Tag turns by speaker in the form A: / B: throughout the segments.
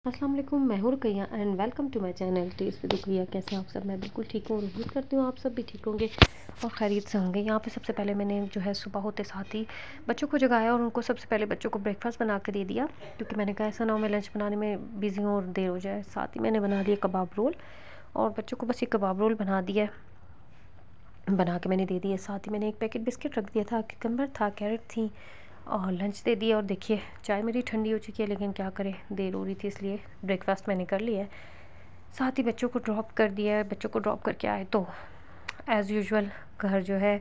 A: अस्सलाम वालेकुम, मैं हूँ Rukaiya and welcome to my channel taste with Rukaiya. कैसे हैं आप सब? मैं बिल्कुल ठीक हूँ और उम्मीद करती हूँ आप सब भी ठीक होंगे और खैरियत से होंगे। यहाँ पे सबसे पहले मैंने जो है सुबह होते साथ ही बच्चों को जगाया और उनको सबसे पहले बच्चों को ब्रेकफास्ट बना के दे दिया, क्योंकि मैंने कहा ऐसा ना हो मैं लंच बनाने में बिज़ी हूँ और देर हो जाए। साथ ही मैंने बना दिया कबाब रोल और बच्चों को बस ये कबाब रोल बना दिया, बना के मैंने दे दिया। साथ ही मैंने एक पैकेट बिस्किट रख दिया था, क्यूकम्बर था, कैरेट थी और लंच दे दिया। और देखिए चाय मेरी ठंडी हो चुकी है, लेकिन क्या करें देर हो रही थी इसलिए ब्रेकफास्ट मैंने कर लिया है। साथ ही बच्चों को ड्रॉप कर दिया है। बच्चों को ड्रॉप करके आए तो एज़ यूजुअल घर जो है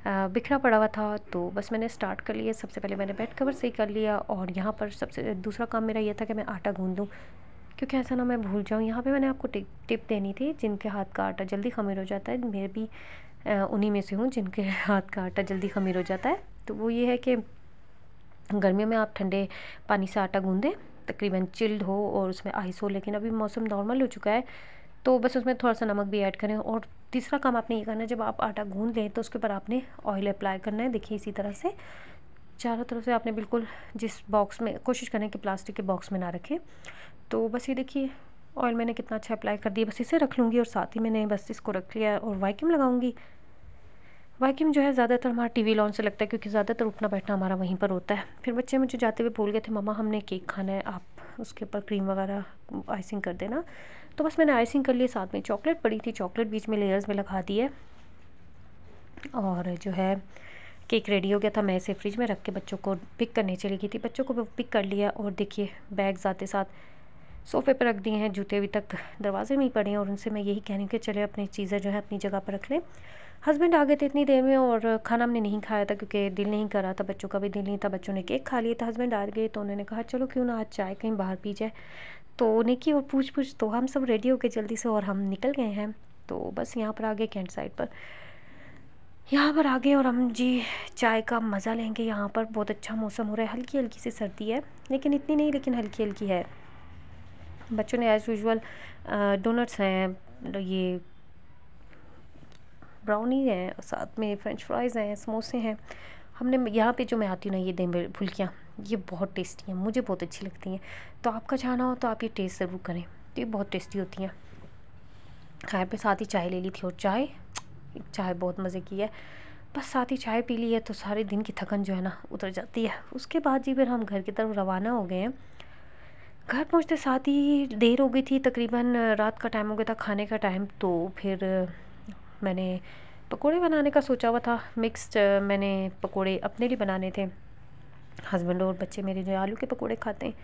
A: बिखरा पड़ा हुआ था, तो बस मैंने स्टार्ट कर लिया। सबसे पहले मैंने बेड कवर सही कर लिया और यहाँ पर सबसे दूसरा काम मेरा ये था कि मैं आटा गूँध दूँ, क्योंकि ऐसा ना मैं भूल जाऊँ। यहाँ पे मैंने आपको टिप देनी थी, जिनके हाथ का आटा जल्दी ख़मीर हो जाता है, मैं भी उन्हीं में से हूँ जिनके हाथ का आटा जल्दी ख़मीर हो जाता है। तो वो ये है कि गर्मियों में आप ठंडे पानी से आटा गूँधें, तकरीबन चिल्ड हो और उसमें आइस हो। लेकिन अभी मौसम नॉर्मल हो चुका है तो बस उसमें थोड़ा सा नमक भी ऐड करें। और तीसरा काम आपने ये करना है, जब आप आटा गूँध लें तो उसके ऊपर आपने ऑयल अप्लाई करना है। देखिए इसी तरह से चारों तरफ से आपने बिल्कुल जिस बॉक्स में, कोशिश करें कि प्लास्टिक के बॉक्स में ना रखें। तो बस ये देखिए ऑयल मैंने कितना अच्छा अप्लाई कर दिया, बस इसे रख लूँगी और साथ ही मैंने बस इसको रख लिया और वैक्यूम लगाऊंगी। वैक्यूम जो है ज़्यादातर हमारा टीवी लॉन से लगता है, क्योंकि ज़्यादातर उठना बैठना हमारा वहीं पर होता है। फिर बच्चे मुझे जाते हुए बोल गए थे, मम्मा हमने केक खाना है, आप उसके ऊपर क्रीम वगैरह आइसिंग कर देना। तो बस मैंने आइसिंग कर लिया। साथ में चॉकलेट पड़ी थी, चॉकलेट बीच में लेयर्स में लगा दी है और जो है केक रेडी हो गया था। मैं इसे फ्रिज में रख के बच्चों को पिक करने चली गई थी। बच्चों को पिक कर लिया और देखिए बैग्स आते साथ सोफ़े पर रख दिए हैं, जूते अभी तक दरवाजे में ही पड़े हैं और उनसे मैं यही कह रही हूँ कि चले अपनी चीज़ें जो है अपनी जगह पर रख लें। हस्बैंड आ गए थे इतनी देर में और खाना हमने नहीं खाया था, क्योंकि दिल नहीं कर रहा था, बच्चों का भी दिल नहीं था। बच्चों ने केक खा लिया था, हस्बैंड आ गए तो उन्होंने कहा चलो क्यों ना आज चाय कहीं बाहर पी जाए। तो उन्हें की और पूछ तो हम सब रेडी हो गए जल्दी से और हम निकल गए हैं। तो बस यहाँ पर आ गए कैंट साइड पर, यहाँ पर आ गए और हम जी चाय का मज़ा लेंगे। यहाँ पर बहुत अच्छा मौसम हो रहा है, हल्की हल्की सी सर्दी है, लेकिन इतनी नहीं, लेकिन हल्की हल्की है। बच्चों ने एज़ यूजुअल डोनट्स हैं, ये ब्राउनी है, साथ में फ्रेंच फ्राइज़ हैं, समोसे हैं। हमने यहाँ पे जो मैं आती हूँ ना, ये दही फुल्कियाँ ये बहुत टेस्टी हैं, मुझे बहुत अच्छी लगती हैं। तो आपका जाना हो तो आप ये टेस्ट ज़रूर करें, तो ये बहुत टेस्टी होती हैं। खाए पे साथ ही चाय ले ली थी और चाय बहुत मज़े की है। बस साथ ही चाय पी ली है तो सारे दिन की थकन जो है ना उतर जाती है। उसके बाद जी फिर हम घर की तरफ रवाना हो गए हैं। घर पहुँचते साथ ही देर हो गई थी, तकरीबन रात का टाइम हो गया था, खाने का टाइम। तो फिर मैंने पकोड़े बनाने का सोचा हुआ था, मिक्स्ड मैंने पकोड़े अपने लिए बनाने थे। हस्बैंड और बच्चे मेरे जो आलू के पकोड़े खाते हैं,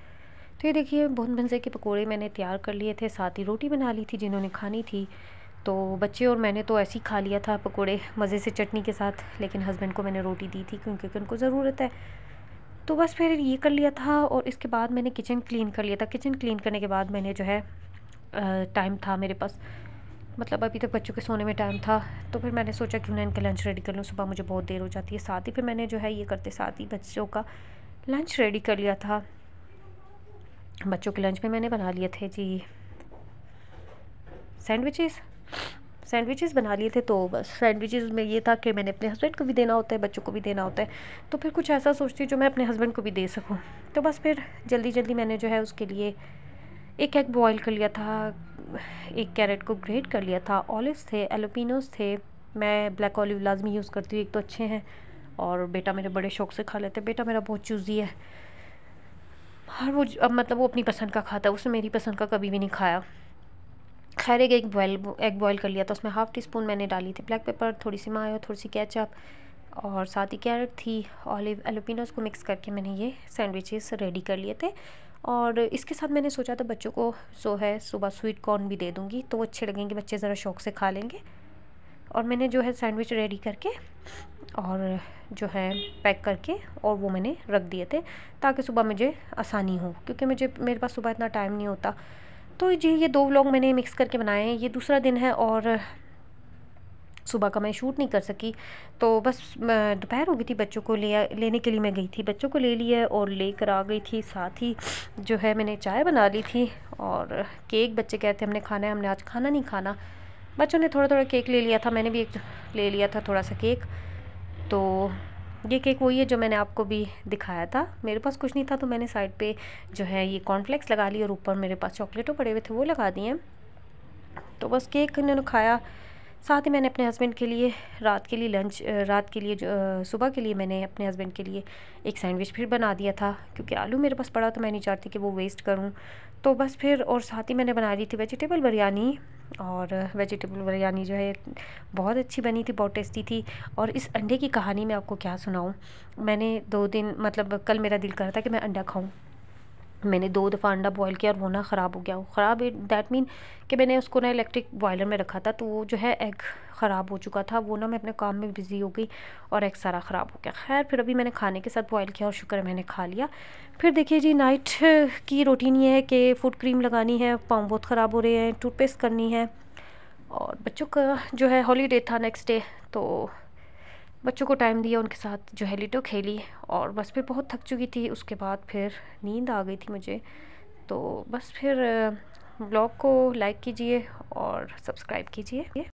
A: तो ये देखिए बहुत मज़े के पकोड़े मैंने तैयार कर लिए थे। साथ ही रोटी बना ली थी जिन्होंने खानी थी। तो बच्चे और मैंने तो ऐसे ही खा लिया था पकोड़े मज़े से चटनी के साथ, लेकिन हस्बैंड को मैंने रोटी दी थी क्योंकि उनको ज़रूरत है। तो बस फिर ये कर लिया था और इसके बाद मैंने किचन क्लीन कर लिया था। किचन क्लीन करने के बाद मैंने जो है टाइम था मेरे पास, मतलब अभी तक बच्चों के सोने में टाइम था, तो फिर मैंने सोचा क्यों ना इनका लंच रेडी कर लूँ, सुबह मुझे बहुत देर हो जाती है। साथ ही फिर मैंने जो है ये करते साथ ही बच्चों का लंच रेडी कर लिया था। बच्चों के लंच में मैंने बना लिए थे जी सैंडविचेस बना लिए थे। तो बस सैंडविचेस में ये था कि मैंने अपने हस्बैंड को भी देना होता है, बच्चों को भी देना होता है, तो फिर कुछ ऐसा सोचती हूँ जो मैं अपने हस्बैंड को भी दे सकूँ। तो बस फिर जल्दी जल्दी मैंने जो है उसके लिए एक एग बॉयल कर लिया था, एक कैरेट को ग्रेट कर लिया था, ऑलिव्स थे, एलोपिनोस थे। मैं ब्लैक ऑलिव लाजमी यूज़ करती हूँ, एक तो अच्छे हैं और बेटा मेरे बड़े शौक से खा लेते हैं। बेटा मेरा बहुत चूज़ी है, हर वो अब मतलब वो अपनी पसंद का खाता है, उसने मेरी पसंद का कभी भी नहीं खाया। खैर एक एग बॉयल कर लिया था, उसमें हाफ़ टी स्पून मैंने डाली थी ब्लैक पेपर, थोड़ी सी मायो, थोड़ी सी केचप और साथ ही कैरेट थी, ऑलिव, एलोपिनोस को मिक्स करके मैंने ये सैंडविचेस रेडी कर लिए थे। और इसके साथ मैंने सोचा था बच्चों को जो है सुबह स्वीट कॉर्न भी दे दूँगी, तो वो अच्छे लगेंगे, बच्चे ज़रा शौक से खा लेंगे। और मैंने जो है सैंडविच रेडी करके और जो है पैक करके और वो मैंने रख दिए थे, ताकि सुबह मुझे आसानी हो, क्योंकि मेरे पास सुबह इतना टाइम नहीं होता। तो जी ये 2 व्लॉग मैंने मिक्स करके बनाए हैं। ये दूसरा दिन है और सुबह का मैं शूट नहीं कर सकी, तो बस दोपहर हो गई थी, बच्चों को लेने के लिए मैं गई थी, बच्चों को ले लिया और लेकर आ गई थी। साथ ही जो है मैंने चाय बना ली थी और केक, बच्चे कहते हमने खाना है, हमने आज खाना नहीं खाना। बच्चों ने थोड़ा थोड़ा केक ले लिया था, मैंने भी एक ले लिया था थोड़ा सा केक। तो ये केक वही है जो मैंने आपको भी दिखाया था। मेरे पास कुछ नहीं था तो मैंने साइड पे जो है ये कॉर्नफ्लेक्स लगा ली और ऊपर मेरे पास चॉकलेटों पड़े हुए थे वो लगा दिए। तो बस केक इन्होंने खाया। साथ ही मैंने अपने हस्बैंड के लिए रात के लिए लंच रात के लिए जो सुबह के लिए मैंने अपने हस्बैंड के लिए एक सैंडविच फिर बना दिया था, क्योंकि आलू मेरे पास पड़ा तो मैं नहीं चाहती कि वो वेस्ट करूं। तो बस फिर और साथ ही मैंने बना ली थी वेजिटेबल बिरयानी, और वेजिटेबल बिरयानी जो है बहुत अच्छी बनी थी, बहुत टेस्टी थी। और इस अंडे की कहानी मैं आपको क्या सुनाऊँ। मैंने 2 दिन मतलब कल मेरा दिल कर रहा था कि मैं अंडा खाऊँ। मैंने 2 दफ़ा अंडा बॉयल किया और वो ना ख़राब हो गया। वो ख़राब दैट मीन कि मैंने उसको ना इलेक्ट्रिक बॉयलर में रखा था, तो वो जो है एग ख़राब हो चुका था। वो ना मैं अपने काम में बिज़ी हो गई और एग सारा ख़राब हो गया। खैर फिर अभी मैंने खाने के साथ बॉयल किया और शुक्र है मैंने खा लिया। फिर देखिए जी, नाइट की रूटीन ये है कि फुट क्रीम लगानी है, पाँव बहुत ख़राब हो रहे हैं, टूथपेस्ट करनी है। और बच्चों का जो है हॉलीडे था नेक्स्ट डे, तो बच्चों को टाइम दिया, उनके साथ जो है लिटो खेली और बस फिर बहुत थक चुकी थी। उसके बाद फिर नींद आ गई थी मुझे। तो बस फिर ब्लॉग को लाइक कीजिए और सब्सक्राइब कीजिए।